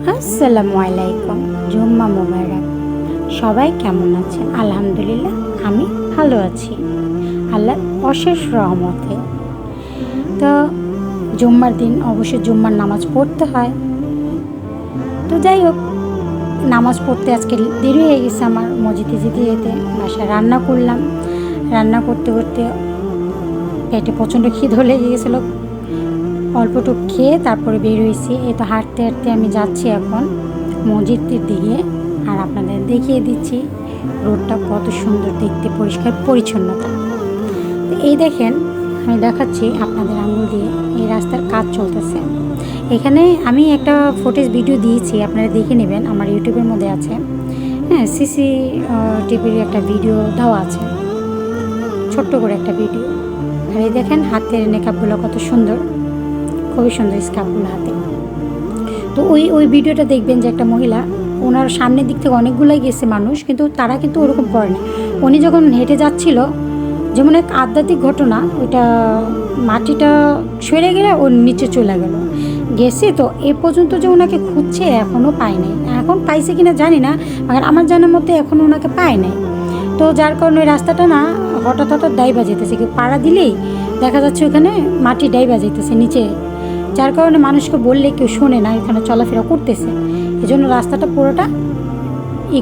আসসালামু আলাইকুম, জুম্মা মোবারক। সবাই কেমন আছেন? আলহামদুলিল্লাহ, আমি ভালো আছি আল্লাহর অশেষ রহমতে। তো জুম্মার দিন অবশ্যই জুম্মার নামাজ পড়তে হয়। তো যাই হোক, নামাজ পড়তে আজকে দেরি হয়ে গেছে আমার, মসজিদে যেতে যেতে। বাসায় রান্না করলাম, রান্না করতে করতে পেটে প্রচণ্ড খিদে লেগে গেছিলো। অল্পটুকু খেয়ে তারপরে বের হয়েছি। এই তো হাঁটতে হাঁটতে আমি যাচ্ছি এখন মসজিদটির দিকে, আর আপনাদের দেখিয়ে দিচ্ছি রোডটা কত সুন্দর দেখতে, পরিষ্কার পরিচ্ছন্নতা। তো এই দেখেন, আমি দেখাচ্ছি আপনাদের আঙুল দিয়ে, এই রাস্তার কাজ চলতেছে। এখানে আমি একটা ফুটেজ ভিডিও দিয়েছি, আপনারা দেখে নেবেন, আমার ইউটিউবের মধ্যে আছে। হ্যাঁ, সিসি টিভির একটা ভিডিও দেওয়া আছে, ছোট্ট করে একটা ভিডিও। আর এই দেখেন হাতের মেকআপগুলো কত সুন্দর, খুবই সুন্দর স্কার্ফগুলো হাতে। তো ওই ভিডিওটা দেখবেন যে একটা মহিলা, ওনার সামনের দিক থেকে অনেকগুলোই গেছে মানুষ, কিন্তু তারা কিন্তু ওরকম করে না। উনি যখন হেঁটে যাচ্ছিল, যেমন এক আধ্যাত্মিক ঘটনা, ওইটা মাটিটা সরে গেলে ওর নিচে চলে গেছে। তো এ পর্যন্ত যে ওনাকে খুঁজছে, এখনও পায় নাই। এখন পাইছে কিনা জানি না, আর আমার জানার মধ্যে এখনও ওনাকে পায় নাই। তো যার কারণে ওই রাস্তাটা না হঠাৎ হঠাৎ ডাইবা যেতেছে, কেউ পাড়া দিলেই দেখা যাচ্ছে ওখানে মাটি ডাইবা যেতেছে নিচে। যার কারণে মানুষকে বললে কেউ শোনে না, এখানে চলাফেরা করতেছে। এই জন্য রাস্তাটা পুরোটা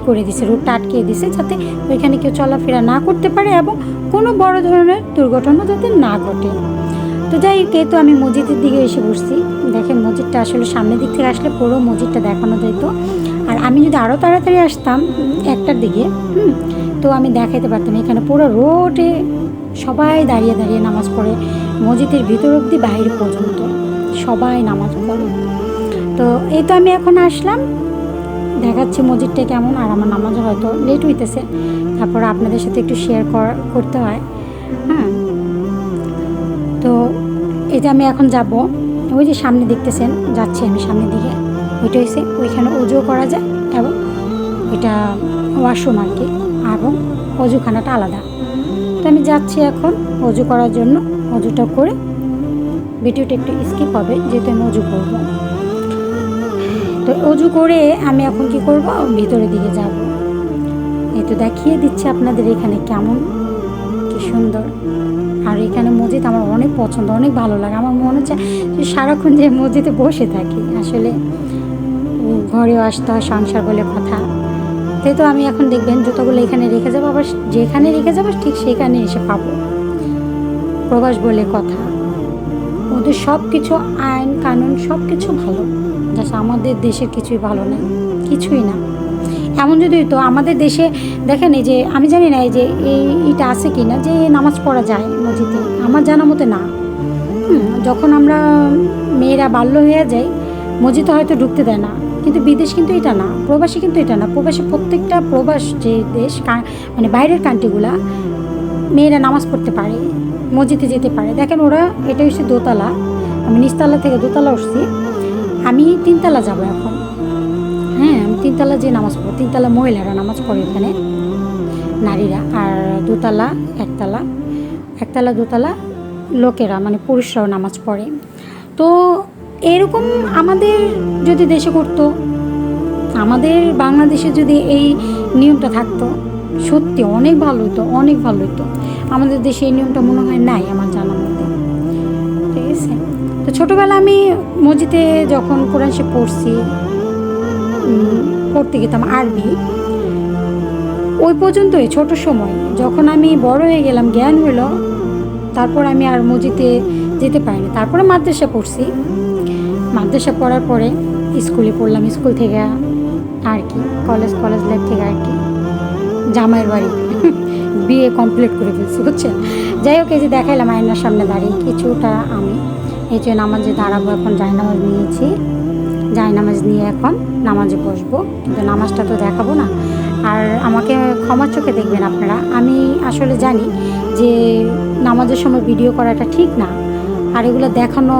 করে দিছে, রোডটা আটকে দিছে, যাতে ওইখানে কেউ চলাফেরা না করতে পারে এবং কোনো বড় ধরনের দুর্ঘটনা যাতে না ঘটে। তো যাই হোক, তো আমি মসজিদের দিকে এসে বসছি। দেখেন মসজিদটা আসলে সামনের দিক থেকে আসলে পুরো মসজিদটা দেখানো যেত। আর আমি যদি আরও তাড়াতাড়ি আসতাম একটার দিকে, তো আমি দেখাইতে পারতাম। এখানে পুরো রোডে সবাই দাঁড়িয়ে দাঁড়িয়ে নামাজ পড়ে, মসজিদের ভিতর অবধি বাইরে পর্যন্ত সবাই নামাজ পড়ে। তো এই তো আমি এখন আসলাম, দেখাচ্ছি মসজিদটা কেমন। আর আমার নামাজও হয়তো লেট হইতেছে, তারপর আপনাদের সাথে একটু শেয়ার করতে হয়। হ্যাঁ, তো এটা আমি এখন যাব, ওই যে সামনে দেখতেছেন, যাচ্ছি আমি সামনের দিকে। ওইটা হয়েছে ওইখানে অজু করা যায়, এবং ওইটা ওয়াশরুম আর কি, এবং অজুখানাটা আলাদা। তো আমি যাচ্ছি এখন অজু করার জন্য। অজুটা করে ভিডিওটা একটু স্কিপ হবে, যেহেতু আমি অজু করবো। তো অজু করে আমি এখন কি করব, ভিতরের দিকে যাব। এই তো দেখিয়ে দিচ্ছি আপনাদের এখানে কেমন, কি সুন্দর। আর এখানে মসজিদ আমার অনেক পছন্দ, অনেক ভালো লাগে। আমার মনে হচ্ছে যে সারাক্ষণ যে মসজিদে বসে থাকি। আসলে ঘরেও আসতে হয়, সংসার বলে কথা। তাই তো আমি এখন দেখবেন জুতোগুলো এখানে রেখে যাবো, আবার যেখানে রেখে যাবো ঠিক সেখানে এসে পাবো। প্রবাস বলে কথা, ওদের সব কিছু আইন কানুন সব কিছু ভালো, জাস্ট আমাদের দেশের কিছুই ভালো নেই, কিছুই না। এমন যদি তো আমাদের দেশে দেখেন, এই যে আমি জানি না এই যে এইটা আছে কি না, যে নামাজ পড়া যায় মসজিদে, আমার জানা মতে না। যখন আমরা মেয়েরা বাল্য হয়ে যাই, মসজিদে হয়তো ঢুকতে দেয় না, কিন্তু বিদেশ কিন্তু এটা না, প্রবাসী কিন্তু এটা না। প্রবাসী প্রত্যেকটা প্রবাস যে দেশ, মানে বাইরের কান্ট্রিগুলা, মেয়েরা নামাজ পড়তে পারে, মসজিদে যেতে পারে। দেখেন ওরা, এটা হচ্ছে দোতলা, আমি নিচতলা থেকে দোতলা উঠছি, আমি তিনতলা যাব এখন। হ্যাঁ, আমি তিনতলা যে নামাজ পড়বো, তিনতলা মহিলারা নামাজ পড়ে এখানে, নারীরা। আর দোতলা, একতলা দোতলা লোকেরা, মানে পুরুষরাও নামাজ পড়ে। তো এরকম আমাদের যদি দেশে করতো, আমাদের বাংলাদেশে যদি এই নিয়মটা থাকতো, সত্যি অনেক ভালো হতো, অনেক ভালো হতো। আমাদের দেশে এই নিয়মটা মনে হয় নাই আমার জানার মধ্যে, ঠিক আছে। তো ছোটোবেলা আমি মসজিদে যখন কোরআন শরীফ পড়তে গেতাম আরবি, ওই পর্যন্তই ছোট সময়। যখন আমি বড় হয়ে গেলাম, জ্ঞান হলো, তারপর আমি আর মসজিদে যেতে পারিনি। তারপরে মাদ্রাসা পড়ছি, মাদ্রাসা পড়ার পরে স্কুলে পড়লাম, স্কুল থেকে আর কি কলেজ লাইফ থেকে আর কি জামাইয়ের বাড়ি বিয়ে কমপ্লিট করে ফেলছি, বুঝছেন। যাই হোক, এই যে দেখাইলাম আয়নার সামনে দাঁড়িয়ে কিছুটা আমি, এই যে নামাজে দাঁড়াবো এখন। জায়নামাজ নিয়েছি, জায়নামাজ নিয়ে এখন নামাজে বসবো, কিন্তু নামাজটা তো দেখাবো না। আর আমাকে ক্ষমার চোখে দেখবেন আপনারা, আমি আসলে জানি যে নামাজের সময় ভিডিও করাটা ঠিক না। আর এগুলো দেখানো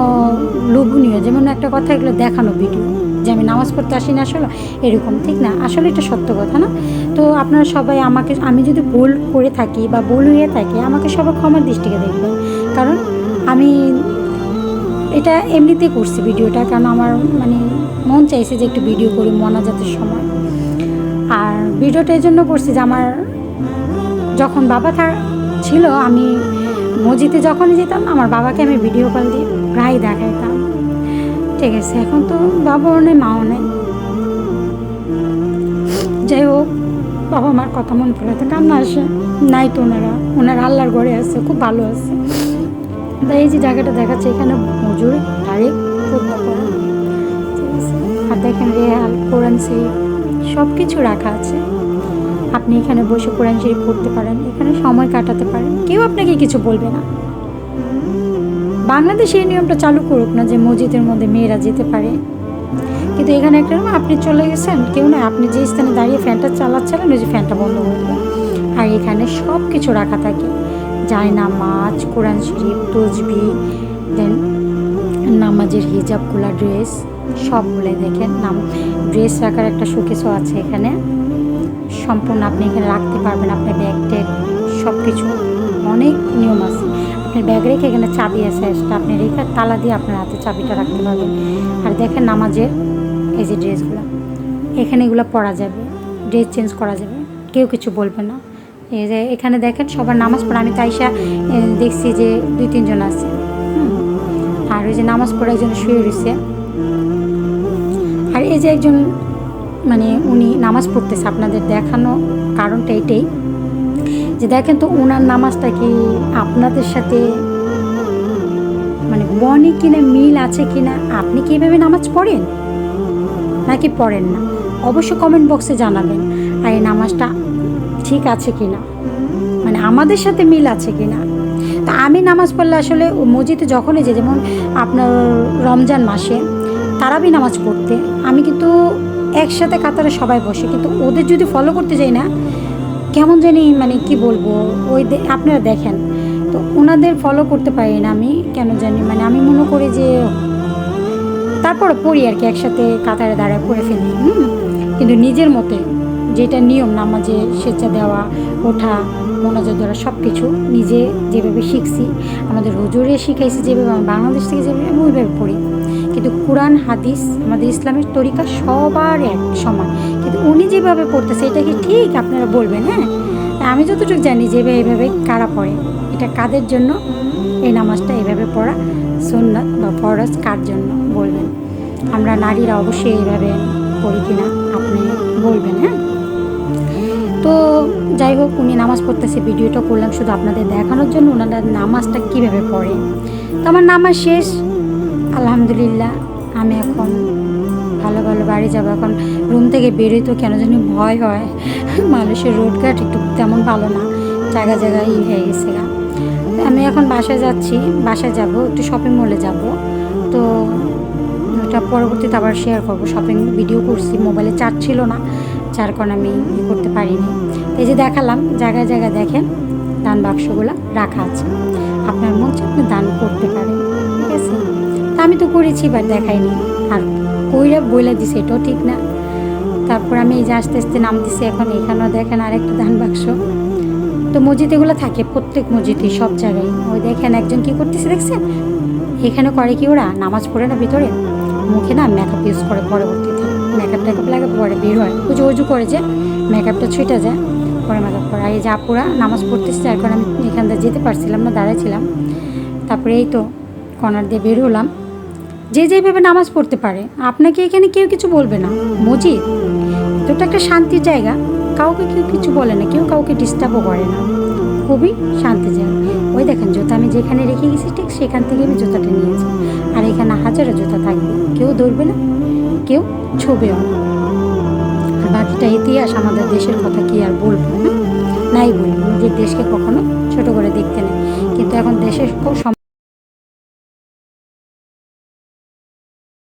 লোভনীয়, যেমন একটা কথা, এগুলো দেখানো ভিডিও যে আমি নামাজ পড়তে আসি না, আসলে এরকম ঠিক না। আসলে এটা সত্য কথা না। তো আপনারা সবাই আমাকে, আমি যদি ভুল করে থাকি বা ভুল হয়ে থাকি, আমাকে সবাই ক্ষমার দৃষ্টিকে দেখবেন। কারণ আমি এটা এমনিতেই করছি ভিডিওটা, কারণ আমার মানে মন চাইছে যে একটু ভিডিও করি মোনাজাতের সময়। আর ভিডিওটা এই জন্য করছি যে আমার যখন বাবা ছিল, আমি মসজিদে যখনই যেতাম আমার বাবাকে আমি ভিডিও কল দিয়ে প্রায় দেখাইতাম। ঠিক আছে, এখন তো বাবাও নেই মাও নেই। যাই হোক, বাবা মার কথা মনে পড়ে তো কান্না আসে। নাই তো ওনারা আল্লাহর ঘরে আছে, খুব ভালো আছে। তাই এই যে জায়গাটা দেখাচ্ছে, এখানে হুজুর ডাইরেক্ট খুতবা পড়ে। ঠিক আছে, আর দেখেন রেহাল, কোরআন শরীফ সব কিছু রাখা আছে। আপনি এখানে বসে কোরআন শরীফ পড়তে পারেন, এখানে সময় কাটাতে পারেন, কেউ আপনাকে কিছু বলবে না। বাংলাদেশে এই নিয়মটা চালু করুক না যে মসজিদের মধ্যে মেয়েরা যেতে পারে, কিন্তু এখানে একটা আপনি চলে গেছেন, কেউ না, আপনি যে স্থানে দাঁড়িয়ে ফ্যানটা চালাচ্ছিলেন ওই যে ফ্যানটা বন্ধ করে দেবেন। আর এখানে সব কিছু রাখা থাকে, জায়নামাজ, কোরআন শরীফ, তসবিহ, দেন নামাজের হিজাবগুলা, ড্রেস সবগুলোই দেখেন। ড্রেস রাখার একটা শোকেসও আছে এখানে, সম্পূর্ণ আপনি এখানে রাখতে পারবেন আপনার ব্যাগ ট্যাগ সব কিছু। অনেক নিয়ম আছে, আপনি ব্যাগ রেখে এখানে চাবি আছে, সেটা আপনি রেখে তালা দিয়ে আপনার হাতে চাবিটা রাখতে পারবেন। আর দেখেন নামাজের এই যে ড্রেসগুলো, এখানে এগুলো পরা যাবে, ড্রেস চেঞ্জ করা যাবে, কেউ কিছু বলবে না। এই যে এখানে দেখেন সবার নামাজ পড়া, আমি তাইসা দেখছি যে 2-3 জন আছে। আর ওই যে নামাজ পড়া একজন শুয়ে রয়েছে। আর এই যে একজন মানে উনি নামাজ পড়তেছে, আপনাদের দেখানো কারণটা এটাই যে দেখেন তো ওনার নামাজটা কি আপনাদের সাথে মানে বনে কিনা, মিল আছে কিনা, আপনি কি এভাবে নামাজ পড়েন নাকি পড়েন না, অবশ্যই কমেন্ট বক্সে জানাবেন। আর এই নামাজটা ঠিক আছে কিনা, মানে আমাদের সাথে মিল আছে কিনা। তা আমি নামাজ পড়লে আসলে মসজিদে যখনই যে, যেমন আপনার রমজান মাসে তারাবি নামাজ পড়তে আমি কিন্তু একসাথে কাতারে সবাই বসে, কিন্তু ওদের যদি ফলো করতে যাই না কেমন জানি, মানে কি বলবো, ওই আপনারা দেখেন তো ওনাদের ফলো করতে পারি না আমি, কেন জানি, মানে আমি মনে করি যে তারপরে পড়ি আর কি, একসাথে কাতারে দাঁড়ায় পড়ে ফেলি। কিন্তু নিজের মতে যেটা নিয়ম, নামাজে সেচা দেওয়া, ওঠা, মোনাজাত ধরা সব কিছু নিজে যেভাবে শিখছি, আমাদের হুজুরে শিখাইছে যেভাবে, আমি বাংলাদেশ থেকে যেভাবে আমি ওইভাবে পড়ি। কিন্তু কোরআন হাদিস আমাদের ইসলামের তরিকা সবার এক সমান, কিন্তু উনি যেভাবে পড়তেছে এটা কি ঠিক আপনারা বলবেন। হ্যাঁ, আমি যতটুকু জানি যে এইভাবে কারা পড়ে, এটা কাদের জন্য এই নামাজটা এইভাবে পড়া সুন্নাত বা ফরজ কার জন্য বলবেন। আমরা নারীরা অবশ্যই এইভাবে পড়ি কিনা আপনি বলবেন। হ্যাঁ, তো যাই হোক, উনি নামাজ পড়তেছে, ভিডিওটা করলাম শুধু আপনাদের দেখানোর জন্য ওনারা নামাজটা কীভাবে পড়ে। তো আমার নামাজ শেষ আলহামদুলিল্লাহ। আমি এখন ভালো ভালো বাড়ি যাবো। এখন রুম থেকে বেরোই তো কেন জানি ভয় হয়, মানুষের রোডঘাট একটু তেমন ভালো না, জায়গা জায়গায় হয়ে গেছে। আমি এখন বাসায় যাচ্ছি, বাসায় যাব, একটু শপিং মলে যাব। তো ওটা পরবর্তীতে আবার শেয়ার করবো। শপিং ভিডিও করছি, মোবাইলে চার্জ ছিল না, যার কারণে আমি করতে পারিনি। এই যে দেখালাম জায়গায় জায়গায় দেখেন দান বাক্সগুলো রাখা আছে, আপনার মন চায় আপনি দান করতে পারেন। ঠিক আছে, তা আমি তো করেছি, বাট দেখাইনি, আর কইরা বইলা দিছে এটাও ঠিক না। তারপর আমি এই যে আস্তে আস্তে নামতেছি, এখন এখানেও দেখেন আরেকটা দান বাক্স। তো মসজিদ এগুলো থাকে প্রত্যেক মসজিদে সব জায়গায়। ওই দেখেন একজন কি করতেছে দেখছেন, এখানে করে কি ওরা নামাজ পড়ে না ভিতরে, মুখে না মেকআপ ইউজ করে, পরবর্তীতে মেকআপ টেকআপ লাগে পরে বের হয়, উজু করে যে মেকআপটা ছুটে যায়, পরে মেকআপ করে। আর এই যে আপুরা নামাজ পড়তেছে, যার কারণে আমি এখান থেকে যেতে পারছিলাম না, দাঁড়াইছিলাম। তারপরে এই তো কর্নার দিয়ে বের হলাম। যে যেভাবে নামাজ পড়তে পারে, আপনাকে এখানে কেউ কিছু বলবে না। মসজিদ তো একটা শান্তির জায়গা, কাউকে কেউ কিছু বলে না, কেউ কাউকে ডিস্টার্বও করে না, খুবই শান্তি জায়গা। ওই দেখেন জুতা আমি যেখানে রেখে গেছি ঠিক সেখান থেকে আমি জুতাটা নিয়েছি। আর এখানে হাজারো জুতা থাকবে, কেউ ধরবে না, কেউ ছবেও না। আর বাকিটা ইতিহাস, আমাদের দেশের কথা কি আর বলবো, নাই বলি, নিজের দেশকে কখনো ছোট করে দেখতে নেই। কিন্তু এখন দেশের খুব